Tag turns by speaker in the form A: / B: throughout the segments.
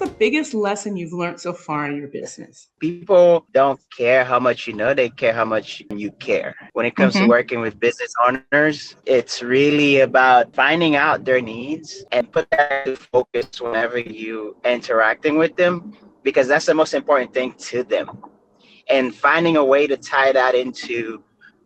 A: the biggest lesson you've learned so far in your business?
B: People don't care how much you know, they care how much you care. When it comes to
A: Mm-hmm.
B: working with business owners, it's really about finding out their needs and put that into focus whenever you interacting with them, because that's the most important thing to them. And finding a way to tie that into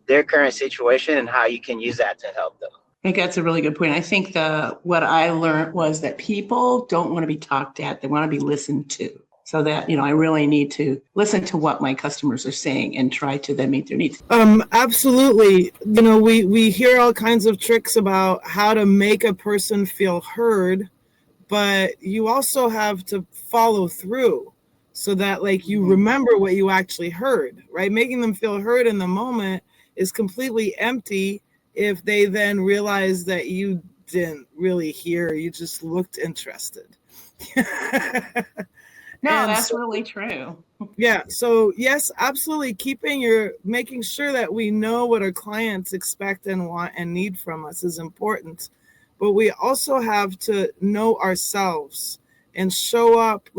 B: their current situation and how you can use that to help them.
A: I think that's a really good point. I think what I learned was that people don't want to be talked at; they want to be listened to. So that, I really need to listen to what my customers are saying and try to then meet their needs.
C: Absolutely. We hear all kinds of tricks about how to make a person feel heard, but you also have to follow through so that you remember what you actually heard, right? Making them feel heard in the moment is completely empty if they then realize that you didn't really hear, you just looked interested.
A: No, that's really true.
C: Yeah. So yes, absolutely. Making sure that we know what our clients expect and want and need from us is important. But we also have to know ourselves and show up.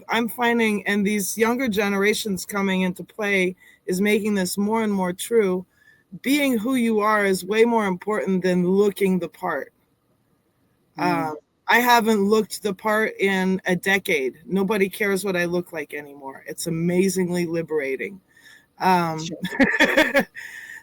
C: I'm finding, and these younger generations coming into play is making this more and more true. Being who you are is way more important than looking the part. I haven't looked the part in a decade. Nobody cares what I look like anymore. It's amazingly liberating.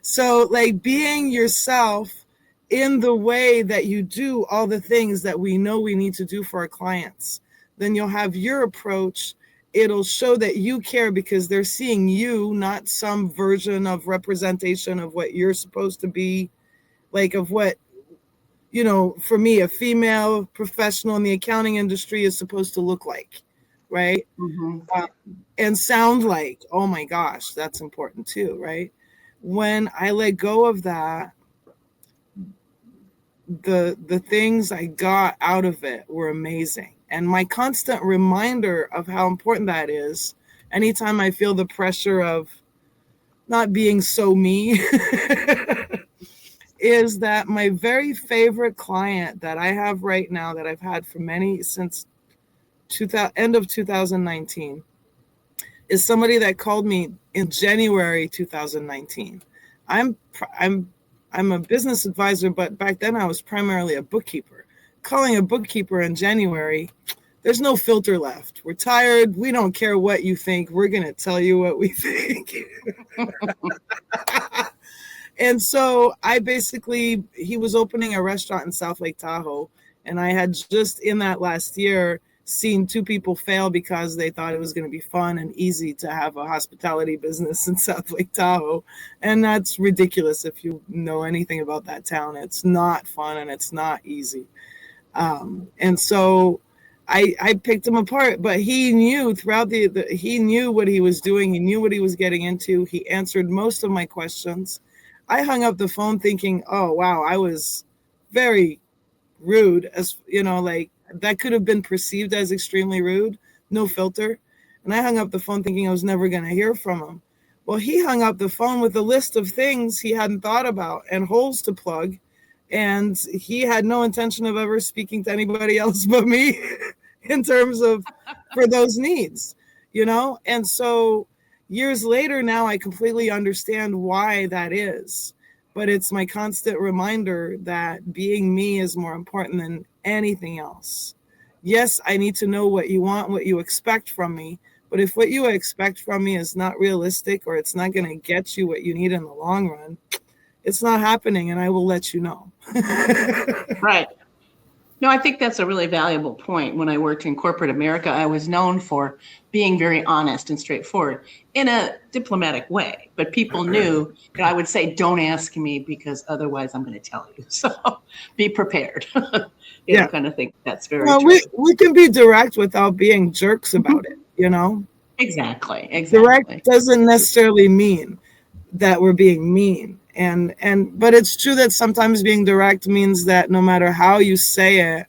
C: So being yourself in the way that you do all the things that we know we need to do for our clients, then you'll have your approach. It'll show that you care because they're seeing you, not some version of representation of what you're supposed to be, of what, for me, a female professional in the accounting industry is supposed to look like, right?
A: Mm-hmm.
C: And sound like. Oh my gosh, that's important too, right? When I let go of that, the things I got out of it were amazing. And my constant reminder of how important that is, anytime I feel the pressure of not being so me, is that my very favorite client that I have right now, that I've had for since end of 2019, is somebody that called me in January 2019. I'm a business advisor, but back then I was primarily a bookkeeper. Calling a bookkeeper in January, there's no filter left. We're tired. We don't care what you think. We're going to tell you what we think. And so he was opening a restaurant in South Lake Tahoe. And I had just in that last year seen 2 people fail because they thought it was going to be fun and easy to have a hospitality business in South Lake Tahoe. And that's ridiculous. If you know anything about that town, it's not fun and it's not easy. And so I picked him apart, but he knew throughout he knew what he was doing. He knew what he was getting into. He answered most of my questions. I hung up the phone thinking, oh, wow, I was very rude, as that could have been perceived as extremely rude, no filter. And I hung up the phone thinking I was never going to hear from him. Well, he hung up the phone with a list of things he hadn't thought about and holes to plug. And he had no intention of ever speaking to anybody else but me in terms of for those needs, And so years later now, I completely understand why that is. But it's my constant reminder that being me is more important than anything else. Yes, I need to know what you want, what you expect from me. But if what you expect from me is not realistic or it's not going to get you what you need in the long run, it's not happening, and I will let you know.
A: Right. No, I think that's a really valuable point. When I worked in corporate America, I was known for being very honest and straightforward in a diplomatic way. But people knew that I would say, don't ask me because otherwise I'm going to tell you. So be prepared. Kind of think that's very true.
C: We can be direct without being jerks about it,
A: Exactly.
C: Direct doesn't necessarily mean that we're being mean. But it's true that sometimes being direct means that no matter how you say it,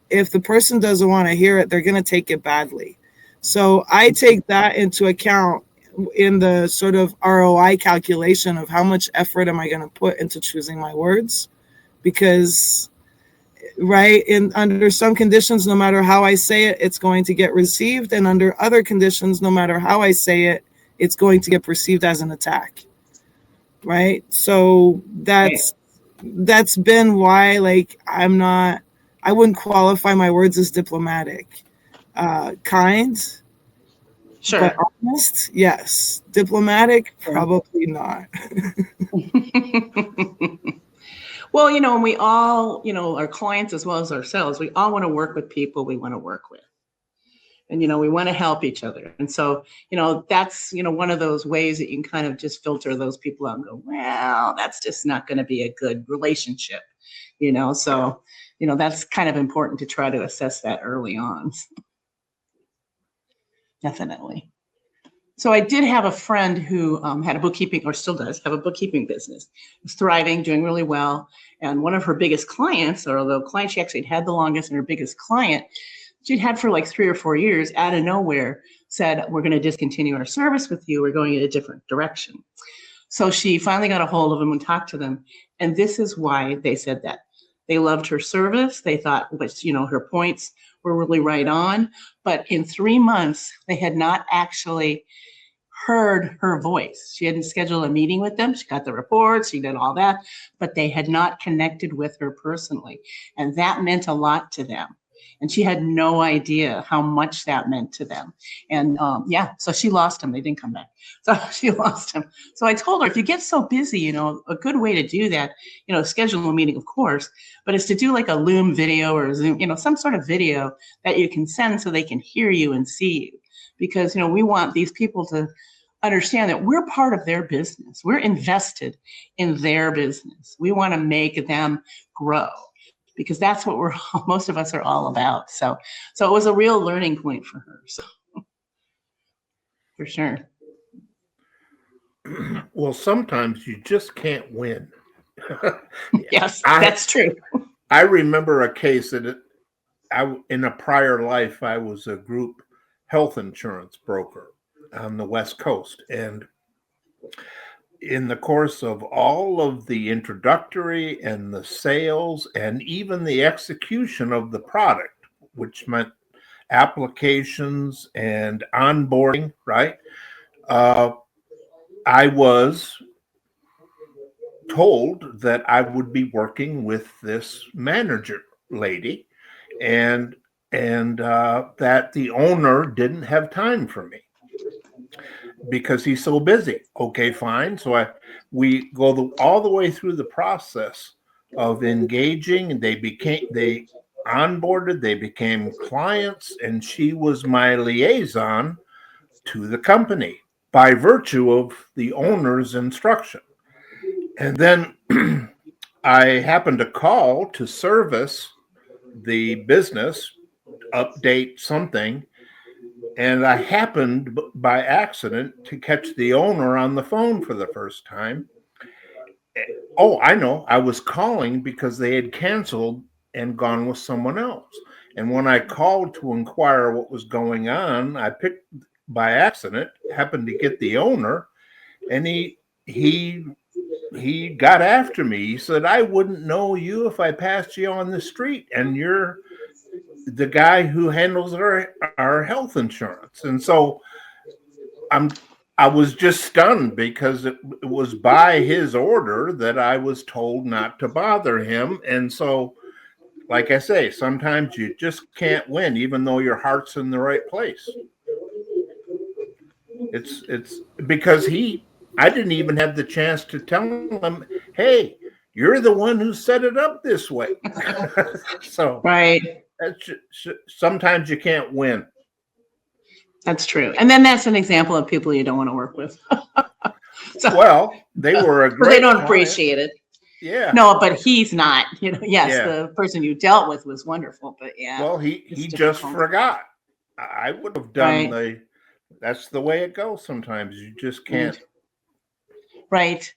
C: if the person doesn't want to hear it, they're going to take it badly. So I take that into account in the sort of ROI calculation of how much effort am I going to put into choosing my words, because right? And under some conditions, no matter how I say it, it's going to get received. And under other conditions, no matter how I say it, it's going to get perceived as an attack. Right. So that's been why, like, I wouldn't qualify my words as diplomatic. Kind,
A: Sure.
C: but honest, yes. Diplomatic, probably not.
A: Well, and we all, our clients as well as ourselves, we all want to work with people we want to work with. And, we want to help each other. And so, that's, one of those ways that you can kind of just filter those people out and go, well, that's just not going to be a good relationship, So, that's kind of important to try to assess that early on. Definitely. So I did have a friend who had a bookkeeping, or still does have a bookkeeping business. Was thriving, doing really well. And one of her biggest clients, or the client she actually had the longest, and her biggest client, she'd had for like 3 or 4 years, out of nowhere said, we're going to discontinue our service with you. We're going in a different direction. So she finally got a hold of them and talked to them. And this is why they said that. They loved her service. They thought, her points were really right on. But in 3 months, they had not actually heard her voice. She hadn't scheduled a meeting with them. She got the reports, she did all that, but they had not connected with her personally. And that meant a lot to them. And she had no idea how much that meant to them. And so she lost him. They didn't come back. So she lost him. So I told her, if you get so busy, a good way to do that, schedule a meeting, of course, but it's to do like a Loom video or a Zoom, some sort of video that you can send so they can hear you and see you. Because, we want these people to understand that we're part of their business. We're invested in their business. We want to make them grow, because that's what most of us are all about. So it was a real learning point for her. So for sure.
D: Well, sometimes you just can't win.
A: Yes, that's true.
D: I remember a case that in a prior life, I was a group health insurance broker on the West Coast. And in the course of all of the introductory and the sales and even the execution of the product, which meant applications and onboarding, right? I was told that I would be working with this manager lady, and that the owner didn't have time for me because he's so busy. Okay, fine. So we go all the way through the process of engaging, and they onboarded, they became clients, and she was my liaison to the company by virtue of the owner's instruction. And then I happened to call to service the business, update something, and I happened by accident to catch the owner on the phone for the first time. Oh, I know. I was calling because they had canceled and gone with someone else. And when I called to inquire what was going on, I picked by accident, happened to get the owner, and he got after me. He said, I wouldn't know you if I passed you on the street, and you're the guy who handles our health insurance. And so I was just stunned because it was by his order that I was told not to bother him. And so, like I say, sometimes you just can't win, even though your heart's in the right place. It's because I didn't even have the chance to tell him, hey, you're the one who set it up this way. So
A: right.
D: Sometimes you can't win.
A: That's true. And then that's an example of people you don't want to work with.
D: Well, they were a great
A: they don't
D: client.
A: Appreciate it.
D: Yeah.
A: No, but he's not. The person you dealt with was wonderful, but yeah.
D: Well, he just forgot. I would have done that's the way it goes sometimes. You just can't.
A: Right.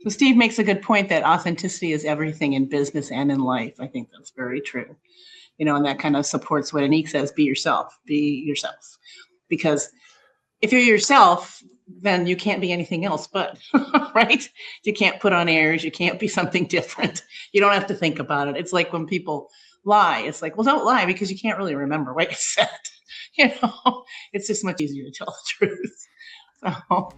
A: So Steve makes a good point that authenticity is everything in business and in life. I think that's very true. And that kind of supports what Anik says, be yourself. Because if you're yourself, then you can't be anything else but, right? You can't put on airs. You can't be something different. You don't have to think about it. It's like when people lie. It's like, well, don't lie because you can't really remember what you said. You know, it's just much easier to tell the truth. So.